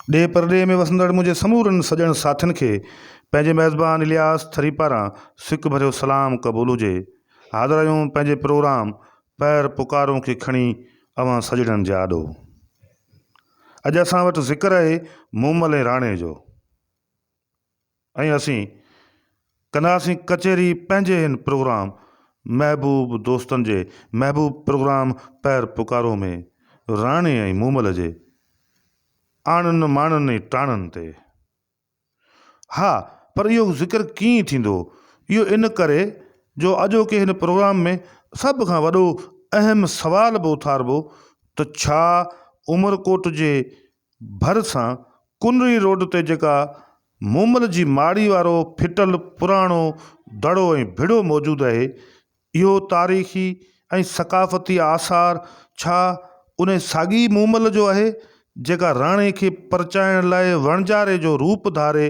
ॾे परॾे में वसंदड़ मुंहिंजे समूरनि सॼण साथियुनि खे पंहिंजे मेज़बान इलियास थरी पारां सिक भरियो सलाम क़बूल हुजे। हाज़िर आहियूं पंहिंजे प्रोग्राम पैर पुकारों खे खणी अवां सॼणनि जे आॾो। अॼु असां वटि ज़िक्र आहे मूमल ऐं राणे जो, ऐं असीं कंदासीं कचहरी पंहिंजे हिन प्रोग्राम महबूब दोस्तनि जे महबूब प्रोग्राम पैर पुकारो में राणे ऐं मूमल जे आणनि माणनि ऐं टाणनि ते। हा, पर इहो ज़िक्र कीअं थींदो? इहो इन करे जो अॼोके हिन प्रोग्राम में सभ खां वॾो अहम सवाल बि उथारिबो त छा उमरकोट जे भरिसां कुनरी रोड ते जेका मूमल जी माड़ी वारो फिटल पुराणो दड़ो ऐं भिड़ो मौजूदु आहे, इहो तारीख़ी ऐं सक़ाफ़ती आसार छा उन साॻी मूमल जो आहे जेका राणे खे परचाइण लाइ वणजारे जो रूप धारे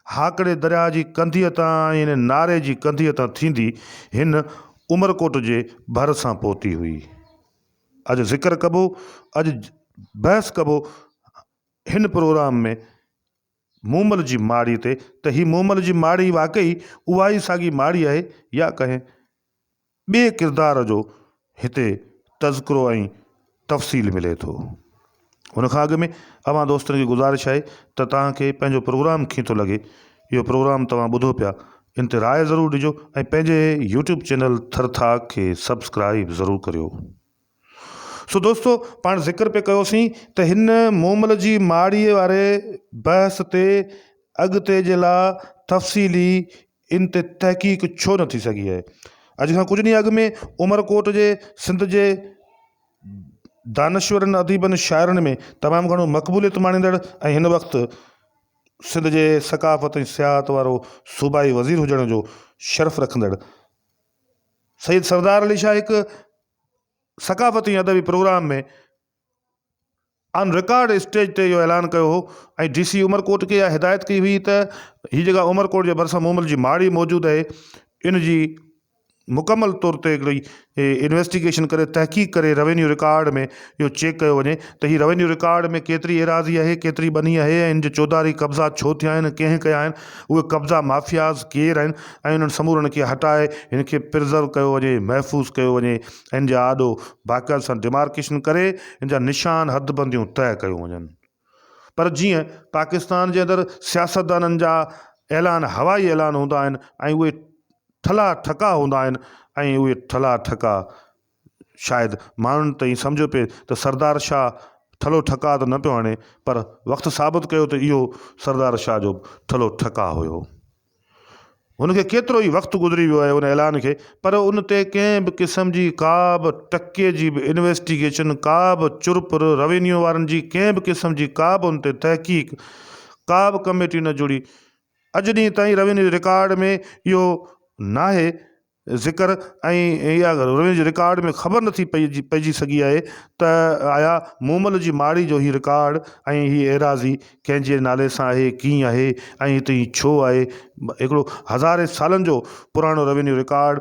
हाकड़े दरिया जी कंधीअ तां ऐं इन नारे जी कंधीअ तां थींदी हिन उमरकोट जे भरिसां पहुती हुई। अॼु ज़िक्र कबो, अॼु बहस कबो हिन प्रोग्राम में मूमल जी माड़ी ते त ही मूमल जी माड़ी वाकई उहा ई साॻी माड़ी आहे या कंहिं ॿिए किरदार जो हिते तज़किरो ऐं तफ़सील मिले थो। हुन खां अॻु में अवां दोस्तनि खे गुज़ारिश आहे त तव्हांखे पंहिंजो प्रोग्राम कीअं थो लॻे, इहो प्रोग्राम तव्हां ॿुधो पिया, इन ते राय ज़रूरु ॾिजो ऐं पंहिंजे यूट्यूब चैनल थरथाक खे सब्सक्राइब ज़रूरु करियो। सो दोस्तो, पाण ज़िक्र पे कयोसीं त हिन मूमल जी माड़ीअ वारे बहस ते अॻिते जे लाइ तफ़सीली इन ते तहक़ीक़ छो न थी सघी आहे। अॼु खां कुझु ॾींहं अॻु में उमरकोट जे सिंध जे दानश्वरनि अदीबनि शाइरनि में तमामु घणो मक़बूलियत माणींदड़ ऐं हिन वक़्तु सिंध जे सक़ाफ़त ऐं सियाहत वारो सूबाई वज़ीर हुजण जो शर्फ़ रखंदड़ सईद सरदार अली शाह हिकु सक़ाफ़ती अदबी प्रोग्राम में ऑन रिकॉर्ड स्टेज ते इहो ऐलान कयो हो ऐं DC उमरकोट खे इहा हिदायत कई हुई त हीअ जेका उमरकोट जे भरिसां मूमल जी माड़ी मौजूदु आहे, इन जी मुकमल तौर ते हिकिड़ी इन्वेस्टिगेशन करे तहक़ीक़ करे रेवेन्यू रिकॉर्ड में इहो चेक कयो वञे त हीअ रेवेन्यू रिकॉर्ड में केतिरी एराज़ी आहे, केतिरी बनी आहे, ऐं इन जो चौधारी कब्ज़ा छो थिया आहिनि, कंहिं कया आहिनि, उहे कब्ज़ा माफ़ियाज़ केरु आहिनि, ऐं उन्हनि समूरनि खे हटाए हिन खे प्रिज़र्व कयो वञे, महफ़ूज़ कयो वञे, इन जे आॾो बाक़ाइदा सां डिमार्केशन करे इन जा निशान हदबंदियूं तय कयूं वञनि। पर जीअं पाकिस्तान जे अंदरि सियासतदाननि जा ऐलान हवाई ऐलान हूंदा आहिनि ऐं उहे ठला ठका हूंदा आहिनि, ऐं उहे ठला ठका शायदि माण्हुनि ताईं सम्झो पिए त सरदार शाह ठलो ठका त न पियो आणे, पर वक़्तु साबित कयो त इहो सरदार शाह जो ठलो ठका हुयो। हुनखे केतिरो ई वक़्तु गुज़री वियो आहे उन ऐलान खे, पर उन ते कंहिं बि क़िस्म जी का बि टके जी बि इन्वेस्टिगेशन, का बि चुरपुर रेवेन्यू वारनि जी कंहिं बि क़िस्म जी का बि उन ते तहक़ीक़, का बि कमेटी न जुड़ी। अॼु ॾींहं ताईं रेवेन्यू रिकॉर्ड में इहो नाहे ज़िक्र, ऐं इहा रेवेन्यू रिकॉर्ड में ख़बर नथी पइजी सघी आहे त आया मूमल जी माड़ी जो ही रिकॉर्ड ऐं हीअ एराज़ी कंहिंजे नाले सां आहे, कीअं आहे, ऐं हिते ही छो आहे। हिकिड़ो हज़ारे सालनि जो पुराणो रेवेन्यू रिकॉर्ड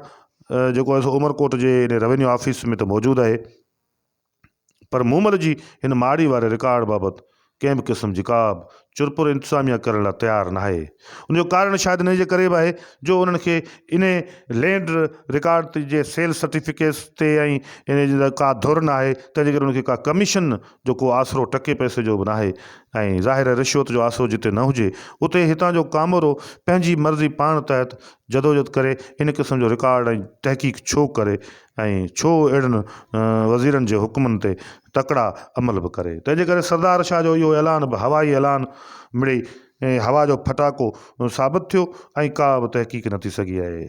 जेको आहे सो उमरकोट जे रेवेन्यू ऑफिस में त मौजूदु आहे, पर मूमल जी हिन माड़ी वारे रिकॉर्ड बाबति कंहिं बि क़िस्म जी का बि चुरपुर इंतिज़ामिया करण लाइ तयारु न आहे। उनजो कारण शायदि इन जे करे बि आहे जो उन्हनि खे इन लैंड रिकॉर्ड जे सेल सर्टिफिकेट्स ते ऐं इन जी का धुर न आहे, तंहिंजे करे उनखे का कमीशन जो को आसिरो टके पैसे जो बि न आहे, ऐं ज़ाहिर रिश्वत जो आसिरो जिते न हुजे उते हितां जो कामरो पंहिंजी मर्ज़ी पाण तहत जदोजहद करे इन क़िस्म जो रिकॉर्ड ऐं तहक़ीक़ छो करे, ऐं छो अहिड़नि वज़ीरनि जे हुकुमनि ते तकड़ा अमल बि करे। तंहिंजे करे सरदार शाह जो इहो ऐलान बि हवाई ऐलान मिड़ई ऐं हवा जो फटाको साबित थियो ऐं का बि तहक़ीक़ न थी सघी आहे।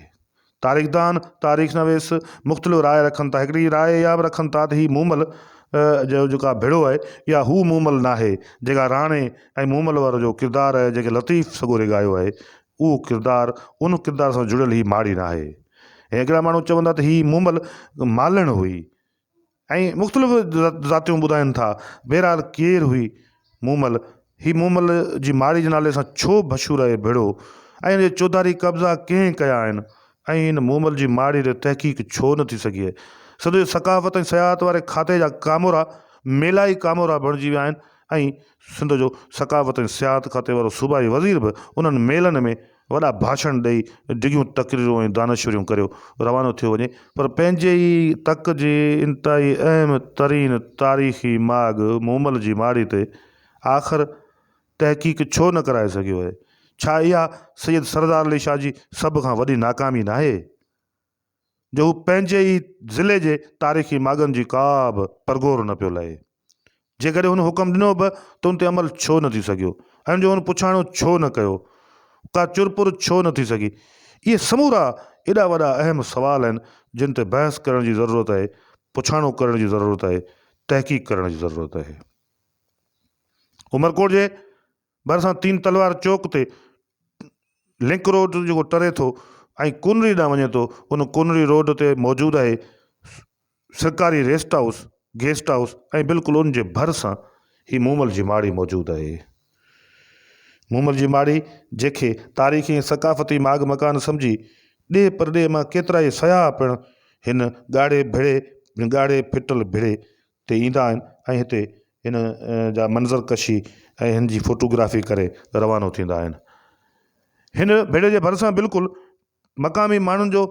तारीख़दान तारीख़ नवेस मुख़्तलिफ़ राय रखनि था। हिकिड़ी राय इहा बि रखनि था त ही मूमल जो जेका भिड़ो आहे या हू मूमल नाहे जेका राणे ऐं मूमल वारो जो किरदारु आहे, जेके लतीफ़ सगोरे ॻायो आहे, उहो किरदारु उन किरदार सां जुड़ियल ही माड़ी न आहे। ऐं हिकिड़ा माण्हू चवंदा त ही मूमल मालण हुई, ऐं मुख़्तलिफ़ ज़ातियूं ॿुधाइनि था। बहरहाल केरु हुई मूमल, ही मूमल जी माड़ी जे नाले सां छो मशहूरु आहे भिड़ो, ऐं हिन चौधारी कब्ज़ा कंहिं कया आहिनि, ऐं हिन मूमल जी माड़ी ते तहक़ीक़ छो न थी सघी आहे। सॼे सक़ाफ़त ऐं सियाहत वारे खाते जा कामोरा मेलाई कामोरा बणिजी विया आहिनि, ऐं सिंध जो सकाफ़त ऐं सियाहत खाते वारो सूबाई वज़ीर बि उन्हनि मेलनि में वॾा भाषण ॾेई डिघियूं तक़रीरूं ऐं दानशवरियूं करियो रवानो थियो वञे। पर पंहिंजे ई तक जे इंतिहाई अहम तरीन तारीख़ी माॻ मूमल जी माड़ी ते आख़िर तहक़ीक़ छो न कराए सघियो आहे? छा इहा सैयद सरदार अली शाह जी सभ खां वॾी नाकामी न आहे जो हू पंहिंजे ई ज़िले जे तारीख़ी माॻनि जी का बि परगोर न पियो लहे? जेकॾहिं हुन हुकुम ॾिनो बि त उन ते अमल छो न थी सघियो ऐं जो हुन पुछाणो छो न कयो? का चुरपुर छो न थी सघी? इहे समूरा एॾा वॾा अहम सवाल आहिनि जिन ते बहस करण जी ज़रूरत आहे, पुछाणो करण जी ज़रूरत आहे, तहक़ीक़ करण जी ज़रूरत आहे। उमरकोट जे भरिसां तीन तलवार चौक ते लिंक रोड जेको टरे थो ऐं कुनरी ॾांहुं वञे थो, उन कुनरी रोड ते मौजूदु आहे सरकारी रेस्ट हाउस, गेस्ट हाउस ऐं बिल्कुलु उन जे भरिसां ही मूमल जी माड़ी मौजूदु आहे। मूमल जी माड़ी जंहिंखे तारीख़ी ऐं सकाफ़ती माॻ मकान सम्झी ॾे परॾे मां केतिरा ई सयाह पिणु हिन ॻाढ़े फिटल भिड़े ते ईंदा आहिनि ऐं हिते हिन जा मंज़र कशी ऐं हिन जी फोटोग्राफी करे रवानो थींदा आहिनि। हिन भिड़े जे भरिसां बिल्कुलु मक़ामी माण्हुनि जो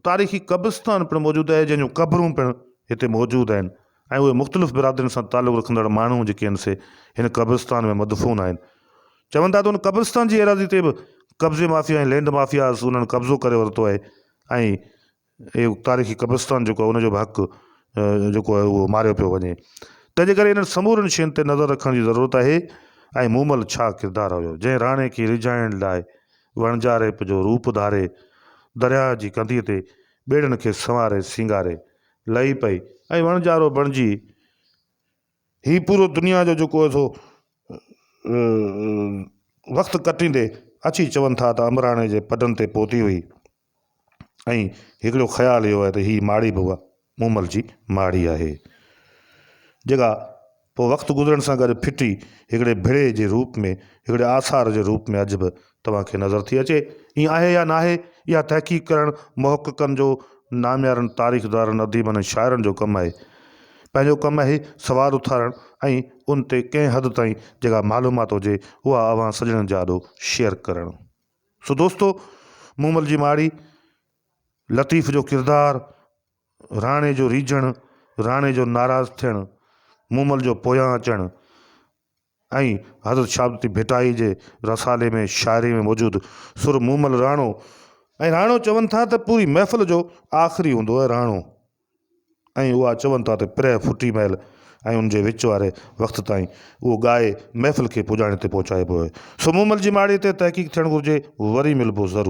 तारीख़ी क़ब्रिस्तान पिणु मौजूदु आहे, जंहिंजूं क़बरूं पिणु हिते मौजूदु आहिनि ऐं उहे मुख़्तलिफ़ बिरादरियुनि सां तालुक़ु रखंदड़ माण्हू जेके आहिनि से हिन क़ब्रिस्तान में मदफ़ून आहिनि। चवनि था त उन क़ब्रिस्तान जी एराज़ी ते बि कब्ज़े माफ़िया ऐं लैंड माफ़ियाज़ उन्हनि कब्ज़ो करे वरितो आहे ऐं इहो तारीख़ी क़ब्रिस्तान जेको आहे उनजो बि हक़ु जेको आहे उहो मारियो पियो वञे। तंहिंजे करे इन्हनि समूरनि शयुनि ते नज़र रखण जी ज़रूरत आहे। ऐं मूमल छा किरदारु हुयो जंहिं राणे खे रिझाइण लाइ वणजारे जो रूप धारे दरिया जी कंधीअ ते ॿेड़नि खे संवारे सिंगारे लही पई ऐं वणजारो बणिजी ही पूरो दुनिया जो जेको आहे सो वक़्तु कटींदे अची चवनि था त अमराणे जे पडनि ते पहुती हुई ऐं हिकिड़ो ख़्यालु इहो आहे त हीअ माड़ी बि उहा मूमल जी माड़ी आहे जेका पोइ वक़्तु गुज़रण सां गॾु फिटी हिकिड़े भिड़े जे रूप में, हिकिड़े आसार जे रूप में अॼु बि तव्हांखे नज़र थी अचे। ईअं आहे या न आहे, इहा तहक़ीक़ करणु मुहक़क़नि जो, नाम्यारनि तारीख़दारनि, अदीबनि ऐं शाइरनि जो कमु आहे। पंहिंजो कमु आहे सवाल उथारणु ऐं उन ते कंहिं हद ताईं जेका मालूमात हुजे उहा अवां सॼणनि जे आॾो शेयर करणु। सो दोस्तो, मूमल जी माड़ी, लतीफ़ जो किरदारु, राणे जो रीझणु, राणे जो नाराज़ थियणु, मूमल जो पोयां अचणु ऐं हज़रत शाबती भिटाई जे रसाले में शाइरी में मौजूदु सुर मूमल राणो। ऐं राणो चवनि था त पूरी महफ़िल जो आख़िरी हूंदो आहे राणो ऐं उहा चवनि था त प्रह फुटी महिल ऐं उनजे विच वारे वक़्तु ताईं उहो ॻाए महफ़िल खे पुॼाणे ते पहुचाइबो आहे। सो मूमल जी माड़ी ते तहक़ीक़ थियणु घुरिजे। वरी मिलबो ज़रूरु।